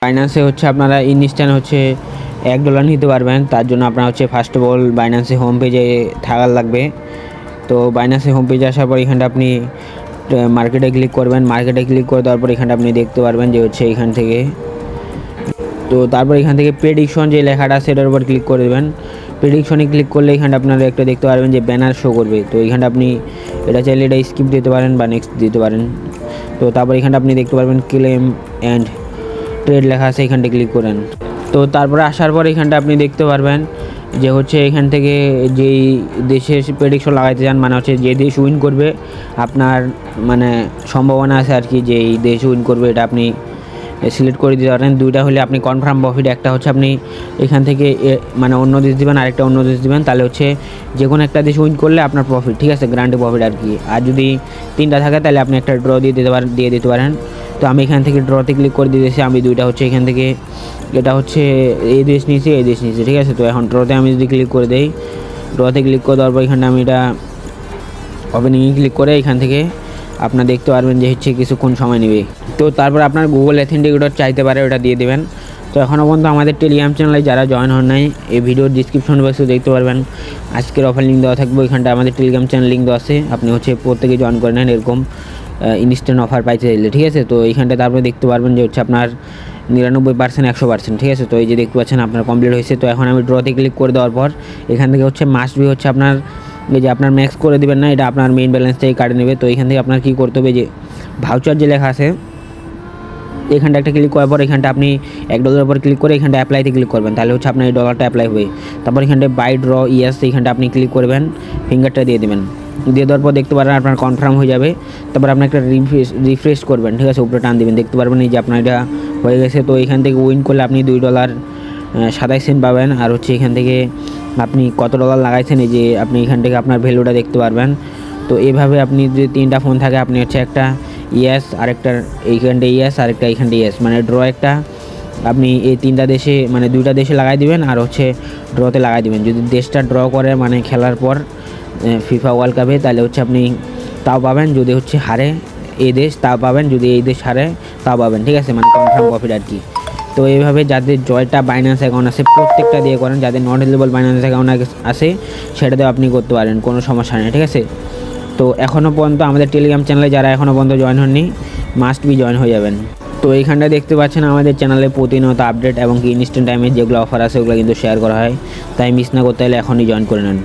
বাইন্যান্সে হচ্ছে আপনারা ইনস্ট্যান্ট হচ্ছে $1 নিতে পারবেন। তার জন্য আপনার হচ্ছে ফার্স্ট অফ অল বাইন্যান্সে হোম পেজে থাকার লাগবে। তো বাইন্যান্সে হোম পেজে আসার পর এখানটা আপনি মার্কেটে ক্লিক করবেন। মার্কেটে ক্লিক করে দেওয়ার পর এখানটা আপনি দেখতে পারবেন যে হচ্ছে এখান থেকে, তো তারপর এখান থেকে প্রেডিকশন যে লেখাটা সেটার উপর ক্লিক করে দেবেন। প্রেডিকশনে ক্লিক করলে এখানটা আপনারা একটা দেখতে পারবেন যে ব্যানার শো করবে। তো এখানটা আপনি এটা চাইলে এটা স্কিপ দিতে পারেন বা নেক্সট দিতে পারেন। তো তারপর এখানটা আপনি দেখতে পারবেন ক্লেম অ্যান্ড ট্রেড লেখা আছে, এখানটা ক্লিক করেন। তো তারপরে আসার পর এখানটা আপনি দেখতে পারবেন যে হচ্ছে এখান থেকে যেই দেশের প্রেডিকশন লাগাইতে চান, মানে হচ্ছে যে দেশ উইন করবে আপনার মানে সম্ভাবনা আছে আর কি, যে এই দেশ উইন করবে এটা আপনি সিলেক্ট করে দিতে পারেন। দুইটা হলে আপনি কনফার্ম প্রফিট, একটা হচ্ছে আপনি এখান থেকে মানে অন্য দেশ দিবেন, আরেকটা অন্য দেশ দিবেন, তাহলে হচ্ছে যে কোনো একটা দেশ উইন করলে আপনার প্রফিট, ঠিক আছে, গ্যারান্টি প্রফিট আর কি। আর যদি তিনটা থাকে তাহলে আপনি একটা ড্র দিয়ে দিতে পারেন। তো আমি এখান থেকে ড্রতে ক্লিক করে দিয়েছি। আমি দুইটা হচ্ছে এখান থেকে, এটা হচ্ছে এই দেশ নিয়েছি, এই দেশ নিয়েছি, ঠিক আছে। তো এখন ড্রতে আমি যদি ক্লিক করে দেই, ড্রতে ক্লিক করে দেওয়ার পর এখানে আমি এটা ওপেনিংয়ে ক্লিক করে এখান থেকে আপনারা দেখতে পারবেন যে হচ্ছে কিছুক্ষণ সময় নেবে। তো তারপর আপনার গুগল অথেন্টিকেটর চাইতে পারে, ওটা দিয়ে দেবেন। তো এখনও পর্যন্ত আমাদের টেলিগ্রাম চ্যানেলে যারা জয়েন হন নাই, এই ভিডিওর ডিসক্রিপশন বক্সে দেখতে পারবেন আজকের অফার লিঙ্ক দেওয়া থাকবে, ওইখানটা আমাদের টেলিগ্রাম চ্যানেল লিঙ্ক দেওয়া আছে। আপনি হচ্ছে প্রত্যেকে জয়েন করে নেন এরকম ইনস্ট্যান্ট অফার পাইতে চাইলে, ঠিক আছে। তো এইখানটা তারপরে দেখতে পারবেন যে হচ্ছে আপনার 99%, 100%, ঠিক আছে। তো এই যে দেখতে পাচ্ছেন আপনার কমপ্লিট হয়েছে। তো এখন আমি ড্রতে ক্লিক করে দেওয়ার পর এখান থেকে হচ্ছে মাস্ট বি হচ্ছে আপনার এই যে আপনার ম্যাক্স করে দেবেন না, এটা আপনার মেইন ব্যালেন্স থেকে কাটে নেবে। তো এখান থেকে আপনার কী করতে হবে, যে ভাউচার যে লেখা আছে এখানটা একটা ক্লিক করার পর এখানটা আপনি $1 উপর ক্লিক করে এখানটা অ্যাপ্লাইতে ক্লিক করবেন, তাহলে হচ্ছে আপনার এই ডলারটা অ্যাপ্লাই হবে। তারপর এখানটা বাই ড্র ইয়েস, এইখানটা আপনি ক্লিক করবেন, ফিঙ্গারটা দিয়ে দেবেন। দিয়ে দেওয়ার পর দেখতে পারেন আপনার কনফার্ম হয়ে যাবে। তারপর আপনি একটা রিফ্রেশ করবেন, ঠিক আছে, উপরে টান দেবেন, দেখতে পারবেন এই যে আপনার এটা হয়ে গেছে। তো এখান থেকে উইন করলে আপনি $2.27 পাবেন। আর হচ্ছে এখান থেকে আপনি কত ডলার লাগাইছেন এই যে আপনি এখান থেকে আপনার ভ্যালুটা দেখতে পারবেন। তো এভাবে আপনি যদি তিনটা ফোন থাকে আপনি হচ্ছে একটা ইয়েস, আরেকটা এইখানটা ইয়েস, আরেকটা এইখানটা ইয়েস, মানে ড্র একটা আপনি এই তিনটা দেশে মানে দুইটা দেশে লাগাই দিবেন আর হচ্ছে ড্রতে লাগাই দিবেন। যদি দেশটা ড্র করে মানে খেলার পর ফিফা ওয়ার্ল্ড কাপে, তাহলে হচ্ছে আপনি তাও পাবেন। যদি হচ্ছে হারে এই দেশ তাও পাবেন, যদি এই দেশ হারে তাও পাবেন, ঠিক আছে, মানে কনফার্ম প্রফিট আর কি। তো এইভাবে যাদের জয়টা বাইন্যান্স অ্যাকাউন্ট আছে প্রত্যেকটা দিয়ে করেন, যাদের নট এলিজিবল বাইন্যান্স অ্যাকাউন্ট আছে সেটাতেও আপনি করতে পারেন, কোনো সমস্যা নেই, ঠিক আছে। তো এখনও পর্যন্ত আমাদের টেলিগ্রাম চ্যানেলে যারা এখনও পর্যন্ত জয়েন হননি মাস্ট বি জয়েন হয়ে যাবেন। তো এইখানটা দেখতে পাচ্ছেন আমাদের চ্যানেলে প্রতিনিয়ত আপডেট এবং কি ইনস্ট্যান্ট টাইমে যেগুলো অফার আছে ওগুলো কিন্তু শেয়ার করা হয়, তাই মিস না করতে হলে এখনই জয়েন করে নেন।